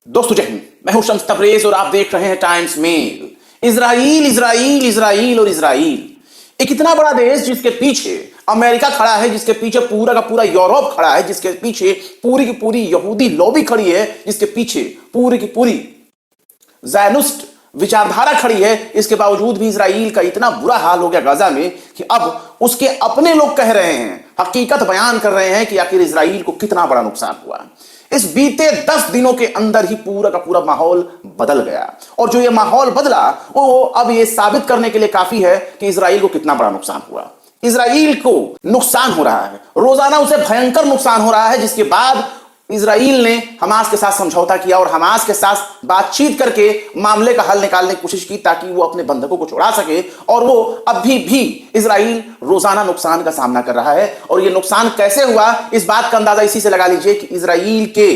दोस्तों जय हिंद, मैं हूं शम्स तबरेज और आप देख रहे हैं Times Mail. Israel Israel Israel और इजराइल, एक इतना बड़ा देश जिसके पीछे अमेरिका खड़ा है, जिसके पीछे पूरा का पूरा यूरोप खड़ा है, जिसके पीछे पूरी की पूरी यहूदी लॉबी खड़ी है, जिसके पीछे पूरी की पूरी ज़ायनुस्ट विचारधारा खड़ी है। इसके बावजूद भी इजराइल का इतना बुरा हाल हो गया गाजा में कि अब उसके अपने लोग कह रहे हैं, हकीकत बयान कर रहे हैं कि आखिर इजराइल को कितना बड़ा नुकसान हुआ। इस बीते 10 दिनों के अंदर ही पूरा का पूरा माहौल बदल गया, और जो ये माहौल बदला वो अब ये साबित करने के लिए काफी है कि इजराइल को कितना बड़ा नुकसान हुआ। इजराइल को नुकसान हो रहा है, रोजाना उसे भयंकर नुकसान हो रहा है, जिसके बाद इजराइल ने हमास के साथ समझौता किया और हमास के साथ बातचीत करके मामले का हल निकालने की कोशिश की ताकि वो अपने बंधकों को छुड़ा सके। और वो अभी भी इजराइल रोजाना नुकसान का सामना कर रहा है। और ये नुकसान कैसे हुआ, इस बात का अंदाजा इसी से लगा लीजिए कि इजराइल के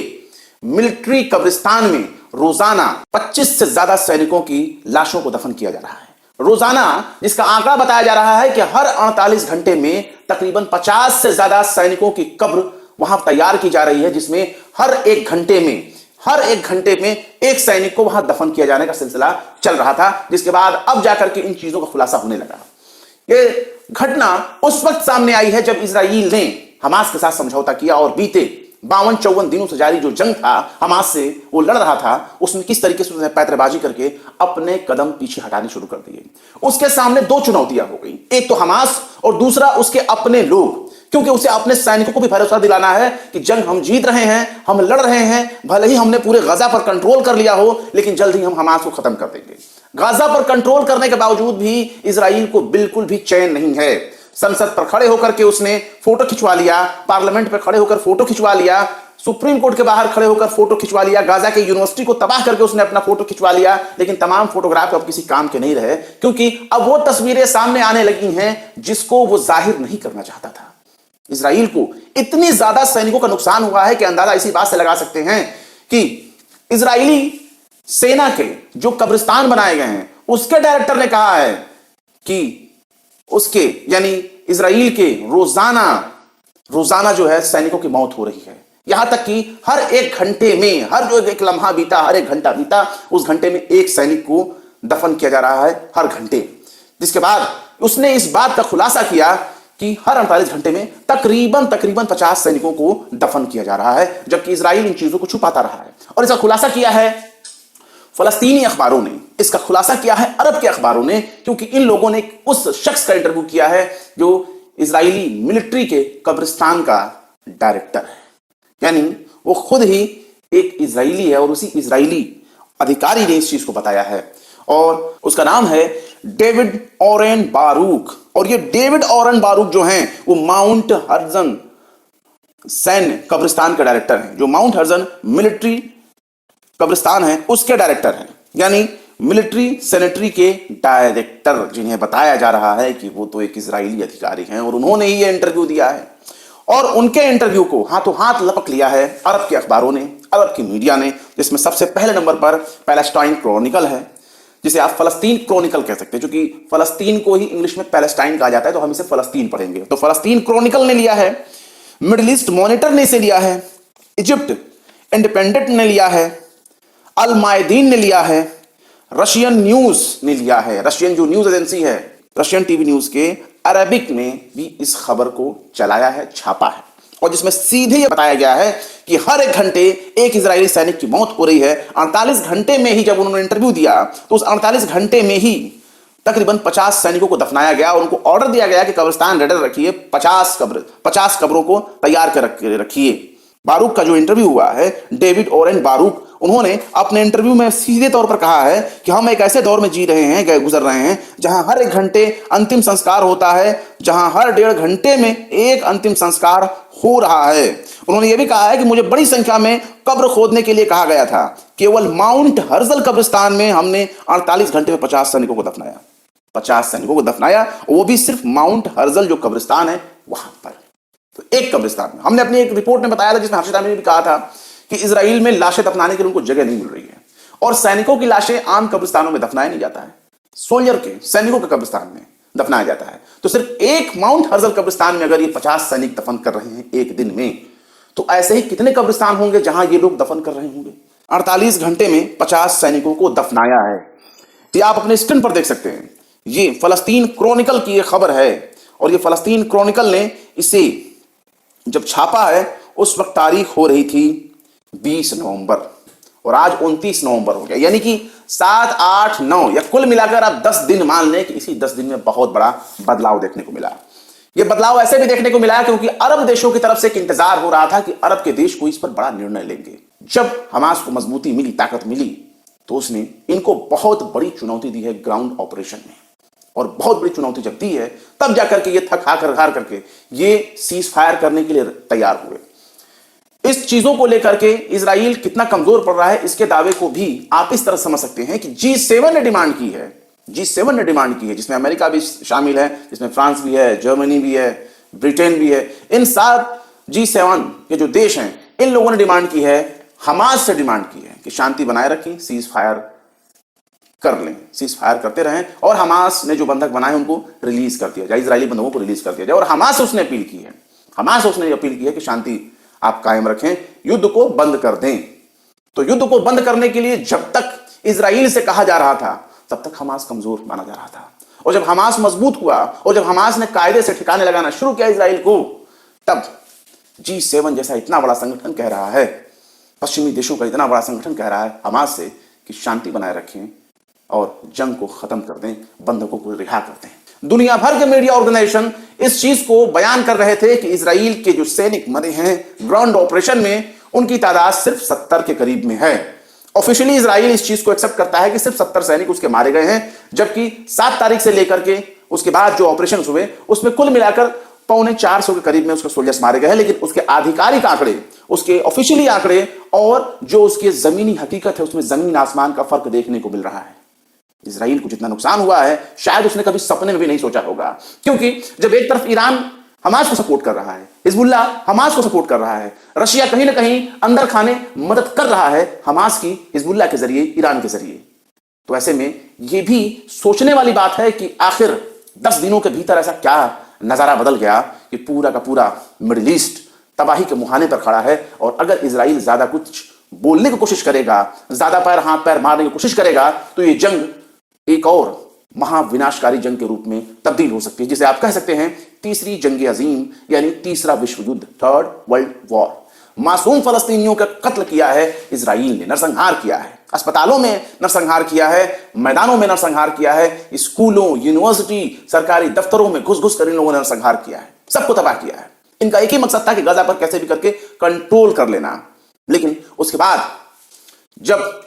मिलिट्री कब्रिस्तान में रोजाना 25 से ज्यादा सैनिकों की लाशों को दफन किया जा रहा है। रोजाना जिसका आंकड़ा बताया जा रहा है कि हर 48 घंटे में तकरीबन 50 से ज्यादा सैनिकों की कब्र वहां तैयार की जा रही है, जिसमें हर एक घंटे में एक सैनिक को वहां दफन किया जाने का सिलसिला चल रहा था। जिसके बाद अब जाकर के इन चीजों का खुलासा होने लगा। ये घटना उस वक्त सामने आई है जब इजराइल ने हमास के साथ समझौता किया और बीते 52-54 दिनों से जारी जो जंग था हमास से वो लड़ रहा था, उसमें किस तरीके से उसने पैंतरेबाजी करके अपने कदम पीछे हटाने शुरू कर दिए। उसके सामने दो चुनौतियां हो गई, एक तो हमास और दूसरा उसके अपने लोग, क्योंकि उसे अपने सैनिकों को भी भरोसा दिलाना है कि जंग हम जीत रहे हैं, हम लड़ रहे हैं, भले ही हमने पूरे गाजा पर कंट्रोल कर लिया हो, लेकिन जल्द ही हम हमास को खत्म कर देंगे। गाजा पर कंट्रोल करने के बावजूद भी इजराइल को बिल्कुल भी चैन नहीं है। संसद पर खड़े होकर के उसने फोटो खिंचवा लिया, पार्लियामेंट पर खड़े होकर फोटो खिंचवा लिया, सुप्रीम कोर्ट के बाहर खड़े होकर फोटो खिंचवा लिया, गाजा के यूनिवर्सिटी को तबाह करके उसने अपना फोटो खिंचवा लिया। लेकिन तमाम फोटोग्राफ अब किसी काम के नहीं रहे, क्योंकि अब वो तस्वीरें सामने आने लगी हैं जिसको वो जाहिर नहीं करना चाहता था। इजराइल को इतनी ज्यादा सैनिकों का नुकसान हुआ है कि अंदाजा इसी बात से लगा सकते हैं कि इजरायली सेना के जो कब्रिस्तान बनाए गए हैं उसके डायरेक्टर ने कहा है कि उसके यानी इजराइल के रोजाना जो है सैनिकों की मौत हो रही है। यहां तक कि हर एक घंटे में, हर जो एक लम्हा बीता, हर एक घंटा बीता, उस घंटे में एक सैनिक को दफन किया जा रहा है हर घंटे। जिसके बाद उसने इस बात का खुलासा किया कि हर 48 घंटे में तकरीबन 50 सैनिकों को दफन किया जा रहा है, जबकि इजराइल इन चीजों को छुपाता रहा है। और इसका खुलासा किया है फलस्तीनी अखबारों ने, इसका खुलासा किया है अरब के अखबारों ने, क्योंकि इन लोगों ने उस शख्स का इंटरव्यू किया है जो इजरायली मिलिट्री के कब्रिस्तान का डायरेक्टर है। यानी वो खुद ही एक इजरायली है और उसी इजरायली अधिकारी ने इस चीज को बताया है। और उसका नाम है डेविड ओरेन बारूक। और ये डेविड ओरेन बारूक जो हैं वो माउंट हर्जन सैन्य कब्रिस्तान के डायरेक्टर हैं, जो माउंट हर्जन मिलिट्री कब्रिस्तान है उसके डायरेक्टर हैं, यानी मिलिट्री सेनेटरी के डायरेक्टर, जिन्हें बताया जा रहा है कि वो तो एक इजरायली अधिकारी हैं और उन्होंने ही ये इंटरव्यू दिया है। और उनके इंटरव्यू को हाथों हाथ लपक लिया है अरब के अखबारों ने, अरब की मीडिया ने, जिसमें सबसे पहले नंबर पर पैलेस्टाइन क्रॉनिकल है, जिसे आप फलस्तीन क्रॉनिकल कह सकते हैं, क्योंकि फलस्तीन को ही इंग्लिश में पैलेस्टाइन कहा जाता है, तो हम इसे फलस्तीन पढ़ेंगे। तो फलस्तीन क्रॉनिकल ने लिया है, मिडिल ईस्ट मॉनिटर ने इसे लिया है, इजिप्ट इंडिपेंडेंट ने लिया है, अल मायदीन ने लिया है, रशियन न्यूज ने लिया है, रशियन जो न्यूज एजेंसी है, रशियन टीवी न्यूज के अरबिक में भी इस खबर को चलाया है, छापा है, और जिसमें सीधे यह बताया गया है कि हर एक घंटे एक इजरायली सैनिक की मौत हो रही है। 48 घंटे में ही जब उन्होंने इंटरव्यू दिया तो उस 48 घंटे में ही तकरीबन 50 सैनिकों को दफनाया गया और उनको ऑर्डर दिया गया कि कब्रिस्तान रेडी रखिए, 50 कब्रों को तैयार कर रखिए। बारूक का जो इंटरव्यू हुआ है, डेविड ओरेन बारूक, उन्होंने अपने इंटरव्यू में सीधे तौर पर कहा है कि हम एक ऐसे दौर में जी रहे हैं, गुजर रहे हैं, जहां हर एक घंटे अंतिम संस्कार होता है, जहां हर 1.5 घंटे में एक अंतिम संस्कार हो रहा है। उन्होंने यह भी कहा है कि मुझे बड़ी संख्या में कब्र खोदने के लिए कहा गया था, केवल माउंट हर्जल कब्रिस्तान में हमने 48 घंटे में 50 सैनिकों को दफनाया, 50 सैनिकों को दफनाया, वो भी सिर्फ माउंट हर्जल जो कब्रिस्तान है वहां पर। तो एक कब्रिस्तान में हमने अपनी एक रिपोर्ट में बताया था, जिसमें हर्षिता ने भी कहा था कि इजराइल में लाशें दफनाने के लिए उनको जगह नहीं मिल रही है और सैनिकों की लाशें आम कब्रिस्तानों में दफनाया नहीं जाता है, सोल्जर के सैनिकों के कब्रिस्तान में दफनाया जाता है। तो सिर्फ एक माउंट हर्जल कब्रिस्तान में अगर ये 50 सैनिक दफन कर रहे हैं एक दिन में, तो ऐसे ही कितने कब्रिस्तान होंगे जहां ये लोग दफन कर रहे होंगे। 48 घंटे में 50 सैनिकों को दफनाया है। ये आप अपने स्क्रीन पर देख सकते हैं। ये फलस्तीन क्रॉनिकल की ये खबर है और ये फलस्तीन क्रॉनिकल ने इसे जब छापा है उस वक्त तारीख हो रही थी 20 नवंबर और आज 29 नवंबर हो गया, यानी कि 7, 8, 9 या कुल मिलाकर आप 10 दिन मान लें कि इसी 10 दिन में बहुत बड़ा बदलाव देखने को मिला। यह बदलाव ऐसे भी देखने को मिला क्योंकि अरब देशों की तरफ से एक इंतजार हो रहा था कि अरब के देश कोई इस पर बड़ा निर्णय लेंगे। जब हमास को मजबूती मिली, ताकत मिली, तो उसने इनको बहुत बड़ी चुनौती दी है ग्राउंड ऑपरेशन में, और बहुत बड़ी चुनौती जब दी है तब जाकर के ये थक हार हार करके ये सीज फायर करने के लिए तैयार हुए। इस चीजों को लेकर के इजराइल कितना कमजोर पड़ रहा है, इसके दावे को भी आप इस तरह समझ सकते हैं कि G7 ने डिमांड की है, G7 ने डिमांड की है, जिसमें अमेरिका भी शामिल है, जिसमें फ्रांस भी है, जर्मनी भी है, ब्रिटेन भी है। इन 7 G7 के जो देश हैं, इन लोगों ने डिमांड की है, हमास से डिमांड की है कि शांति बनाए रखें, सीज फायर कर लें, सीज फायर करते रहें और हमास ने जो बंधक बनाए उनको रिलीज कर दिया जाए, इजरायली बंधकों को रिलीज कर दिया जाए। और हमास उसने अपील की है, हमास उसने अपील की है कि शांति आप कायम रखें, युद्ध को बंद कर दें। तो युद्ध को बंद करने के लिए जब तक इजराइल से कहा जा रहा था तब तक हमास कमजोर माना जा रहा था, और जब हमास मजबूत हुआ और जब हमास ने कायदे से ठिकाने लगाना शुरू किया इजराइल को, तब G7 जैसा इतना बड़ा संगठन कह रहा है, पश्चिमी देशों का इतना बड़ा संगठन कह रहा है हमास से कि शांति बनाए रखें और जंग को खत्म कर दें, बंधकों को रिहा कर दें। दुनिया भर के मीडिया ऑर्गेनाइजेशन इस चीज को बयान कर रहे थे कि इजराइल के जो सैनिक मरे हैं ग्राउंड ऑपरेशन में, उनकी तादाद सिर्फ 70 के करीब में है। ऑफिशियली इजराइल इस चीज को एक्सेप्ट करता है कि सिर्फ 70 सैनिक उसके मारे गए हैं, जबकि 7 तारीख से लेकर के उसके बाद जो ऑपरेशन हुए उसमें कुल मिलाकर 350 के करीब में उसके सोल्जर्स मारे गए हैं। लेकिन उसके आधिकारिक आंकड़े, उसके ऑफिशियली आंकड़े और जो उसकी जमीनी हकीकत है, उसमें जमीन आसमान का फर्क देखने को मिल रहा है। इजराइल को जितना नुकसान हुआ है शायद उसने कभी सपने में भी नहीं सोचा होगा, क्योंकि जब एक तरफ ईरान हमास को सपोर्ट कर रहा है, हिजबुल्लाह हमास को सपोर्ट कर रहा है, रशिया कहीं ना कहीं अंदर खाने मदद कर रहा है हमास की, हिजबुल्लाह के जरिए, ईरान के जरिए, तो ऐसे में यह भी सोचने वाली बात है कि आखिर 10 दिनों के भीतर ऐसा क्या नजारा बदल गया कि पूरा का पूरा मिडिल ईस्ट तबाही के मुहाने पर खड़ा है। और अगर इजराइल ज्यादा कुछ बोलने की कोशिश करेगा, ज्यादा हाथ पैर मारने की कोशिश करेगा, तो ये जंग एक और महाविनाशकारी जंग के रूप में तब्दील हो सकती है, जिसे आप कह सकते हैं तीसरी जंग अजीम, यानी तीसरा विश्व युद्ध, थर्ड वर्ल्ड वॉर। मासूम फलस्तीनियों का कत्ल किया है इजराइल ने, नरसंहार किया है, अस्पतालों में नरसंहार किया है, मैदानों में नरसंहार किया है, स्कूलों, यूनिवर्सिटी, सरकारी दफ्तरों में घुस घुस कर इन लोगों ने नरसंहार किया है, सबको तबाह किया है। इनका एक ही मकसद था कि गाजा पर कैसे भी करके कंट्रोल कर लेना। लेकिन उसके बाद जब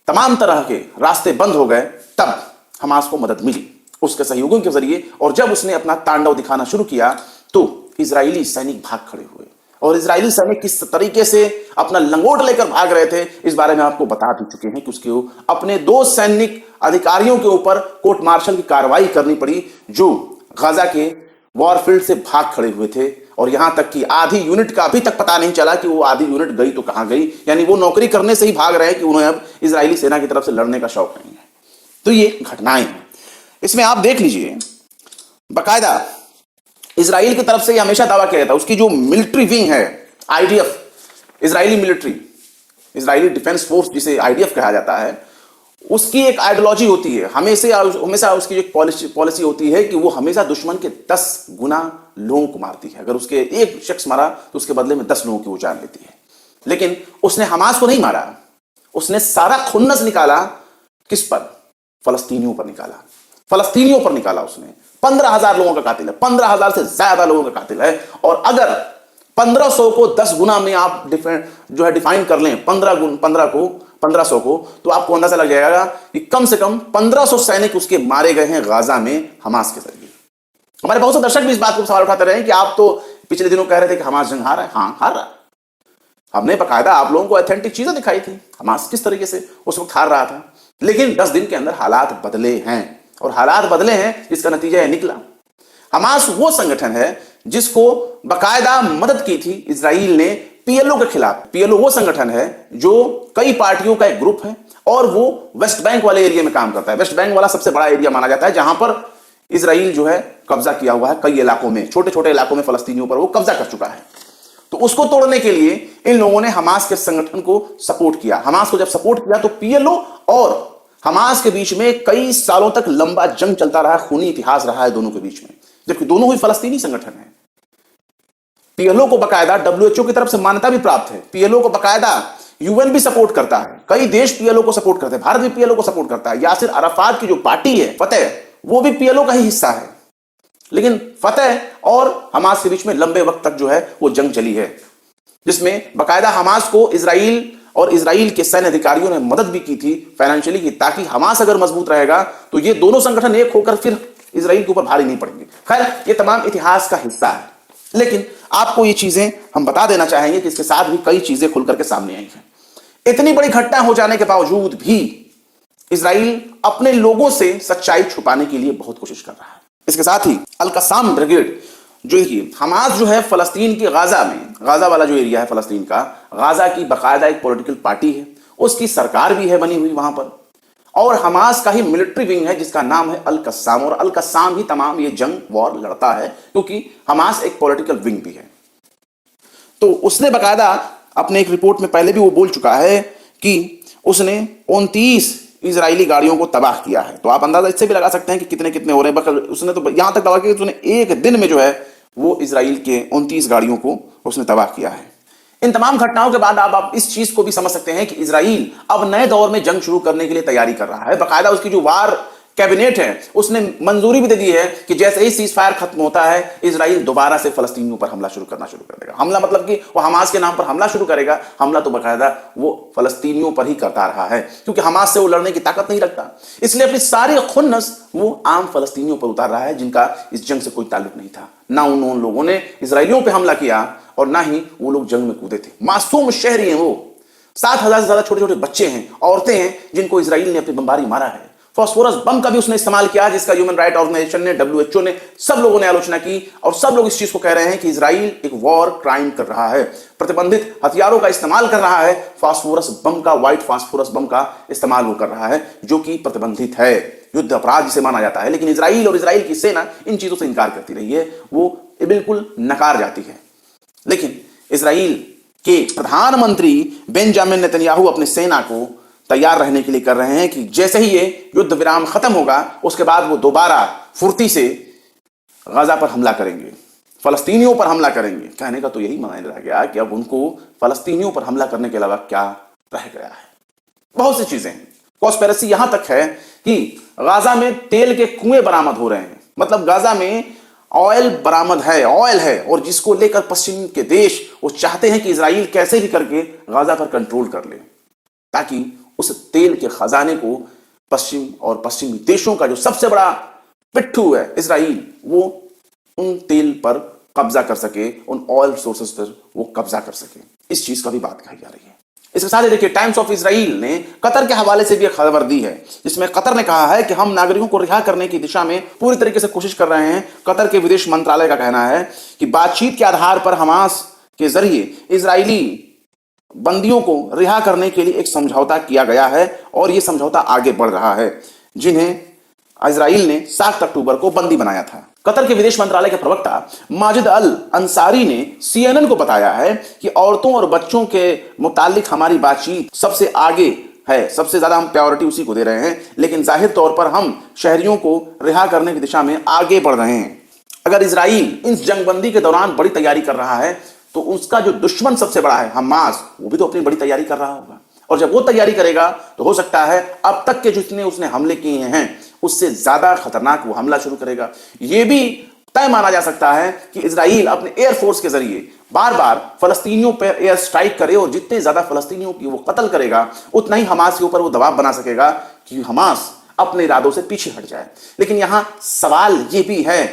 तमाम तरह के रास्ते बंद हो गए, तब हमास को मदद मिली उसके सहयोगियों के जरिए, और जब उसने अपना तांडव दिखाना शुरू किया तो इजरायली सैनिक भाग खड़े हुए। और इजरायली सैनिक किस तरीके से अपना लंगोट लेकर भाग रहे थे, इस बारे में आपको बता भी चुके हैं कि उसके अपने 2 सैनिक अधिकारियों के ऊपर कोर्ट मार्शल की कार्रवाई करनी पड़ी, जो गाजा के वॉरफील्ड से भाग खड़े हुए थे। और यहां तक कि आधी यूनिट का अभी तक पता नहीं चला कि वो आधी यूनिट गई तो कहां गई, यानी वो नौकरी करने से ही भाग रहे हैं कि उन्हें अब इजरायली सेना की तरफ से लड़ने का शौक नहीं है। तो ये घटनाएं हैं, इसमें आप देख लीजिए, बाकायदा इजराइल की तरफ से ये हमेशा दावा किया जाता है, उसकी जो मिलिट्री विंग है IDF, Israeli military, Israeli defence force जिसे IDF कहा जाता है, उसकी एक आइडियोलॉजी होती है, हमेशा उसकी एक पॉलिसी होती है कि वो हमेशा दुश्मन के 10 गुना लोगों को मारती है। अगर उसके एक शख्स मारा तो उसके बदले में 10 लोगों की वो जान लेती है। लेकिन उसने हमास को नहीं मारा, उसने सारा खुन्नस निकाला किस पर? फलस्तीनियों पर निकाला, फलस्तीनियों पर निकाला उसने। 15,000 लोगों का कातिल है, 15,000 से ज्यादा लोगों का कातिल है। और अगर 1500 को 10 गुना में आप डिफाइन कर लें, 1500 को, तो आपको अंदाजा लग जाएगा कि कम से कम 1500 सैनिक उसके मारे गए हैं गाजा में हमास के जरिए। हमारे बहुत से दर्शक भी इस बात को सवाल उठाते रहे कि आप तो पिछले दिनों कह रहे थे कि हमास जंग हार रहा है। हाँ, हार रहा है। हमने बकायदा आप लोगों को ऑथेंटिक चीजें दिखाई थी, हमास किस तरीके से उस वक्त हार रहा था। लेकिन 10 दिन के अंदर हालात बदले हैं, और हालात बदले हैं जिसका नतीजा निकला। हमास वो संगठन है जिसको बकायदा मदद की थी इजराइल ने PLO के खिलाफ। PLO वो संगठन है जो कई पार्टियों का एक ग्रुप है, और वो वेस्ट बैंक वाले एरिया में काम करता है। वेस्ट बैंक वाला सबसे बड़ा एरिया माना जाता है, जहां पर इजराइल जो है कब्जा किया हुआ है। कई इलाकों में, छोटे छोटे इलाकों में फलस्तीनियों पर वो कब्जा कर चुका है। तो उसको तोड़ने के लिए इन लोगों ने हमास के संगठन को सपोर्ट किया। हमास को जब सपोर्ट किया तो पीएलओ और हमास के बीच में कई सालों तक लंबा जंग चलता रहा, खूनी इतिहास रहा है दोनों के बीच में, जबकि दोनों ही फलस्तीनी संगठन है। पीएलओ को बकायदा डब्ल्यूएचओ की तरफ से मान्यता भी प्राप्त है, पीएलओ को बकायदा यूएन भी सपोर्ट करता है, कई देश पीएलओ को सपोर्ट करते हैं, भारत भी पीएलओ को सपोर्ट करता है। यासिर अराफात की जो पार्टी है फतेह, वो भी पीएलओ का ही हिस्सा है। लेकिन फतेह और हमास के बीच में लंबे वक्त तक जो है वो जंग चली है, जिसमें बकायदा हमास को इजराइल और इजराइल के सैन्य अधिकारियों ने मदद भी की थी फाइनेंशियली, की ताकि हमास अगर मजबूत रहेगा तो ये दोनों संगठन एक होकर फिर इजराइल के ऊपर भारी नहीं पड़ेंगे। खैर, ये तमाम इतिहास का हिस्सा है, लेकिन आपको ये चीजें हम बता देना चाहेंगे कि इसके साथ भी कई चीजें खुल करके सामने आई हैं। इतनी बड़ी घटना हो जाने के बावजूद भी इजराइल अपने लोगों से सच्चाई छुपाने के लिए बहुत कोशिश कर रहा है। इसके साथ ही अल कसाम ब्रिगेड, जो कि हमास जो है फलस्तीन के गाजा में, गाजा वाला जो एरिया है फलस्तीन का, गाजा की बकायदा एक पॉलिटिकल पार्टी है, उसकी सरकार भी है बनी हुई वहां पर, और हमास का ही मिलिट्री विंग है जिसका नाम है अल कसाम, और अल कसाम ही तमाम ये जंग वॉर लड़ता है, क्योंकि हमास एक पॉलिटिकल विंग भी है। तो उसने बकायदा अपने एक रिपोर्ट में पहले भी वो बोल चुका है कि उसने 29 इजरायली गाड़ियों को तबाह किया है। तो आप अंदाजा इससे भी लगा सकते हैं कि कितने कितने हो रहे हैं। उसने तो यहां तक तबाह किया कि उसने एक दिन में जो है वो इजराइल के 29 गाड़ियों को उसने तबाह किया है। इन तमाम घटनाओं के बाद आप इस चीज को भी समझ सकते हैं कि इजराइल अब नए दौर में जंग शुरू करने के लिए तैयारी कर रहा है। बकायदा उसकी जो वार कैबिनेट है उसने मंजूरी भी दे दी है कि जैसे ही सीज फायर खत्म होता है इजराइल दोबारा से फलस्तीनियों पर हमला शुरू कर देगा। हमला मतलब कि वो हमास के नाम पर हमला शुरू करेगा। हमला तो बकायदा वो फलस्तीनियों पर ही करता रहा है, क्योंकि हमास से वो लड़ने की ताकत नहीं रखता, इसलिए अपनी सारी खुन्नस वो आम फलस्तीनियों पर उतार रहा है जिनका इस जंग से कोई ताल्लुक नहीं था। ना उन लोगों ने इजराइलियों पर हमला किया और ना ही वो लोग जंग में कूदे थे। मासूम शहरी हैं वो, 7,000 से ज्यादा छोटे छोटे बच्चे हैं, औरतें हैं जिनको इजराइल ने अपनी बमबारी मारा है। फास्फोरस बम का भी उसने इस्तेमाल किया, जिसका ह्यूमन राइट ऑर्गेनाइजेशन ने, डब्ल्यूएचओ ने, सब लोगों ने आलोचना की और सब लोग इस चीज को कह रहे हैं कि इजराइल एक वॉर क्राइम कर रहा है, प्रतिबंधित हथियारों का इस्तेमाल कर रहा है। फास्फोरस बम का, व्हाइट फास्फोरस बम का इस्तेमाल वो कर रहा है, जो कि प्रतिबंधित है, युद्ध अपराध जिसे माना जाता है। लेकिन इजराइल और इजराइल की सेना इन चीजों से इनकार करती रही है, वो बिल्कुल नकार जाती है। लेकिन इजराइल के प्रधानमंत्री बेंजामिन नेतन्याहू अपनी सेना को तैयार रहने के लिए कर रहे हैं कि जैसे ही ये युद्ध विराम खत्म होगा उसके बाद वो दोबारा फुर्ती से गाजा पर हमला करेंगे, फलस्तीनियों पर हमला करेंगे। कहने का तो यही माना रह गया कि अब उनको फलस्तीनियों पर हमला करने के अलावा क्या रह गया है। बहुत सी चीजें, कॉन्स्पिरेसी यहां तक है कि गाजा में तेल के कुएं बरामद हो रहे हैं, मतलब गाजा में ऑयल बरामद है, ऑयल है, और जिसको लेकर पश्चिम के देश वो चाहते हैं कि इजराइल कैसे भी करके गाजा पर कंट्रोल कर ले, ताकि उस तेल के खजाने को पश्चिम और पश्चिमी देशों का जो सबसे बड़ा पिट्ठू है इजराइल, वो उन तेल पर कब्जा कर सके, उन ऑयल सोर्सेस पर वो कब्जा कर सके। इस चीज का भी बात कही जा रही है। इसके साथ ही देखिए, टाइम्स ऑफ इजराइल ने कतर के हवाले से भी एक खबर दी है, जिसमें कतर ने कहा है कि हम नागरिकों को रिहा करने की दिशा में पूरी तरीके से कोशिश कर रहे हैं। कतर के विदेश मंत्रालय का कहना है कि बातचीत के आधार पर हमास के जरिए इजरायली बंदियों को रिहा करने के लिए एक समझौता किया गया है और यह समझौता आगे बढ़ रहा है, जिन्हें इजराइल ने 7 अक्टूबर को बंदी बनाया था। कतर के विदेश मंत्रालय के प्रवक्ता माजिद अल अंसारी ने सीएनएन को बताया है कि औरतों और बच्चों के मुतालिक हमारी बातचीत सबसे आगे है, सबसे ज्यादा हम प्रायोरिटी उसी को दे रहे हैं, लेकिन जाहिर तौर पर हम शहरियों को रिहा करने की दिशा में आगे बढ़ रहे हैं। अगर इजराइल इस जंगबंदी के दौरान बड़ी तैयारी कर रहा है तो उसका जो दुश्मन सबसे बड़ा है हमास, वो भी तो अपनी बड़ी तैयारी कर रहा होगा, और जब वो तैयारी करेगा तो हो सकता है अब तक के जितने उसने हमले किए हैं उससे ज्यादा खतरनाक वो हमला शुरू करेगा। यह भी तय माना जा सकता है कि इजराइल अपने एयरफोर्स के जरिए बार बार फलस्तीनियों पर एयर स्ट्राइक करे, और जितने ज्यादा फलस्तीनियों की वो कत्ल करेगा उतना ही हमास के ऊपर वो दबाव बना सकेगा कि हमास अपने इरादों से पीछे हट जाए। लेकिन यहां सवाल यह भी है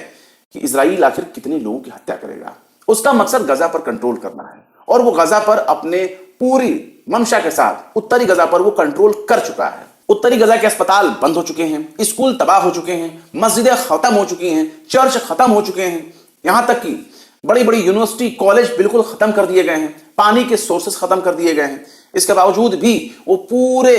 कि इजराइल आखिर कितने लोगों की हत्या करेगा। उसका मकसद गजा पर कंट्रोल करना है, और वो गजा पर अपने पूरी मंशा के साथ उत्तरी गजा पर वो कंट्रोल कर चुका है। उत्तरी गजा के अस्पताल बंद हो चुके हैं, स्कूल तबाह हो चुके हैं, मस्जिदें खत्म हो चुकी हैं, चर्च खत्म हो चुके हैं, यहां तक कि बड़ी बड़ी यूनिवर्सिटी कॉलेज बिल्कुल खत्म कर दिए गए हैं, पानी के सोर्सेस खत्म कर दिए गए हैं। इसके बावजूद भी वो पूरे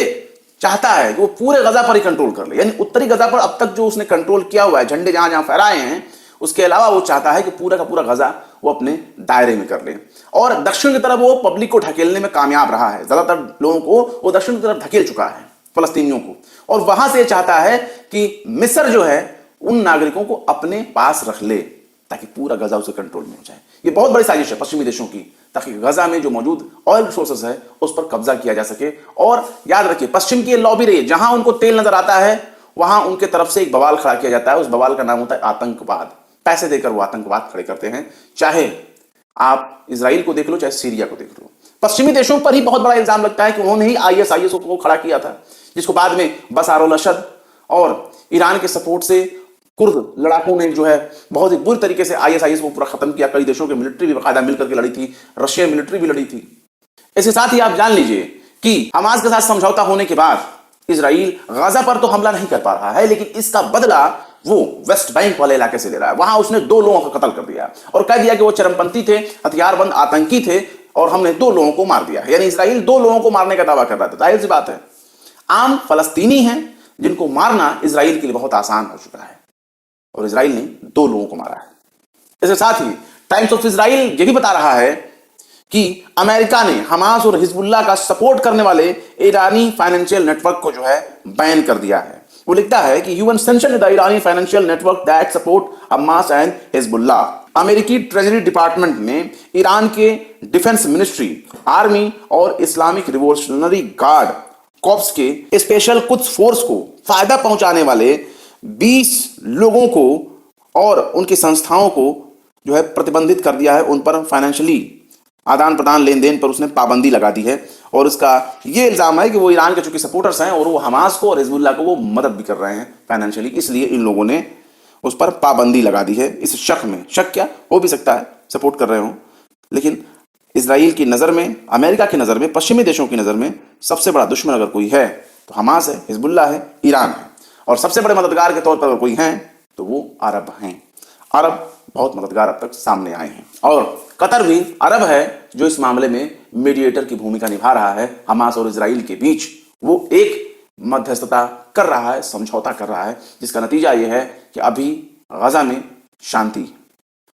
चाहता है कि वो पूरे गजा पर ही कंट्रोल कर ले, यानी उत्तरी गजा पर अब तक जो उसने कंट्रोल किया हुआ है, झंडे जहां जहां फहराए हैं, उसके अलावा वो चाहता है कि पूरा का पूरा गजा वो अपने दायरे में कर ले। और दक्षिण की तरफ वो पब्लिक को ढकेलने में कामयाब रहा है। ज्यादातर लोगों को वो दक्षिण की तरफ ढकेल चुका है, फलस्तीनियों को, और वहां से चाहता है कि मिस्र जो है उन नागरिकों को अपने पास रख ले ताकि पूरा गजा उसके कंट्रोल में हो जाए। ये बहुत बड़ी साजिश है पश्चिमी देशों की, ताकि गजा में जो मौजूद ऑयल रिसोर्सेस है उस पर कब्जा किया जा सके। और याद रखिए, पश्चिम की लॉबी रही है, जहां उनको तेल नजर आता है वहां उनके तरफ से एक बवाल खड़ा किया जाता है। उस बवाल का नाम होता है आतंकवाद। पैसे देकर वो आतंकवाद खड़े करते हैं, चाहे आप इजराइल को देख लो चाहे सीरिया को देख लो। पश्चिमी देशों पर ही बहुत बड़ा इल्जाम लगता है कि उन्होंने ही ISIS को खड़ा किया था, जिसको बाद में बसार अल असद और ईरान के सपोर्ट से कुर्द लड़ाकों ने जो है बहुत ही बुरी तरीके से ISIS को पूरा खत्म किया। कई देशों की मिलिट्री भी बाकायदा मिलकर के लड़ी थी, रशियन मिलिट्री भी लड़ी थी। इसके साथ ही आप जान लीजिए कि हमास के साथ समझौता होने के बाद इजराइल गजा पर तो हमला नहीं कर पा रहा है, लेकिन इसका बदला वो वेस्ट बैंक वाले इलाके से ले रहा है। वहां उसने 2 लोगों का कत्ल कर दिया और कह दिया कि वो चरमपंथी थे, हथियारबंद आतंकी थे और हमने 2 लोगों को मार दिया। यानी इजराइल 2 लोगों को मारने का दावा कर रहा था। जाहिर सी बात है, आम फलस्तीनी हैं जिनको मारना इजराइल के लिए बहुत आसान हो चुका है और इजराइल ने 2 लोगों को मारा है। इसके साथ ही टाइम्स ऑफ इजराइल ये भी बता रहा है कि अमेरिका ने हमास और हिजबुल्लाह का सपोर्ट करने वाले ईरानी फाइनेंशियल नेटवर्क को जो है बैन कर दिया है। वो लिखता है कि UN sanctioned the Irani financial network that support Hamas and Hezbollah. अमेरिकी ट्रेजरी डिपार्टमेंट ने ईरान के डिफेंस मिनिस्ट्री, आर्मी और इस्लामिक रिवॉल्यूशनरी गार्ड कॉर्प्स के स्पेशल कुछ फोर्स को फायदा पहुंचाने वाले 20 लोगों को और उनकी संस्थाओं को जो है प्रतिबंधित कर दिया है। उन पर फाइनेंशियली आदान प्रदान लेन देन पर उसने पाबंदी लगा दी है और इसका यह इल्जाम है कि वो ईरान के चूंकि सपोर्टर्स हैं और वो हमास को और हिजबुल्लाह को वो मदद भी कर रहे हैं फाइनेंशियली, इसलिए इन लोगों ने उस पर पाबंदी लगा दी है। इस शक में, शक क्या हो भी सकता है सपोर्ट कर रहे हो, लेकिन इजराइल की नजर में, अमेरिका की नजर में, पश्चिमी देशों की नजर में सबसे बड़ा दुश्मन अगर कोई है तो हमास है, हिजबुल्लाह है, ईरान है। और सबसे बड़े मददगार के तौर पर अगर कोई है तो वो अरब हैं। अरब बहुत मददगार अब तक सामने आए हैं और कतर भी अरब है जो इस मामले में मीडिएटर की भूमिका निभा रहा है हमास और इजराइल के बीच। वो एक मध्यस्थता कर रहा है, समझौता कर रहा है, जिसका नतीजा यह है कि अभी गजा में शांति,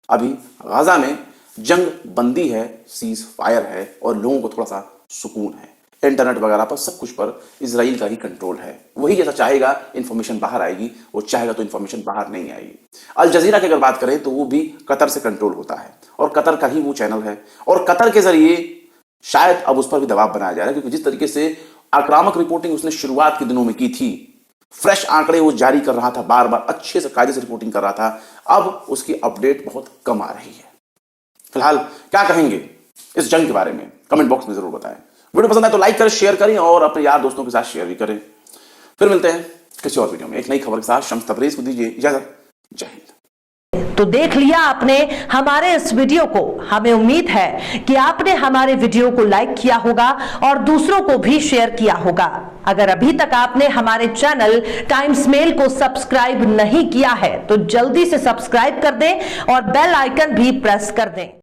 अभी गजा में जंग बंदी है, सीज फायर है और लोगों को थोड़ा सा सुकून है। इंटरनेट वगैरह पर सब कुछ पर इजराइल का ही कंट्रोल है। वही जैसा चाहेगा इंफॉर्मेशन बाहर आएगी, वो चाहेगा तो इंफॉर्मेशन बाहर नहीं आएगी। अल जजीरा की अगर बात करें तो वो भी कतर से कंट्रोल होता है और कतर का ही वो चैनल है और कतर के जरिए शायद अब उस पर भी दबाव बनाया जा रहा है, क्योंकि जिस तरीके से आक्रामक रिपोर्टिंग उसने शुरुआत के दिनों में की थी, फ्रेश आंकड़े वो जारी कर रहा था, बार बार अच्छे से कायदे से रिपोर्टिंग कर रहा था, अब उसकी अपडेट बहुत कम आ रही है। फिलहाल क्या कहेंगे इस जंग के बारे में कमेंट बॉक्स में जरूर बताएं। वीडियो पसंद आए तो लाइक करें, शेयर करें और अपने यार दोस्तों के साथ शेयर भी करें। फिर मिलते हैं किसी और वीडियो में एक नई खबर के साथ। शम्स तबरेज को दीजिए इजाजत। जय हिंद। तो देख लिया आपने हमारे इस वीडियो को। हमें उम्मीद है कि आपने हमारे वीडियो को लाइक किया होगा और दूसरों को भी शेयर किया होगा। अगर अभी तक आपने हमारे चैनल टाइम्स मेल को सब्सक्राइब नहीं किया है तो जल्दी से सब्सक्राइब कर दें और बेल आइकन भी प्रेस कर दें।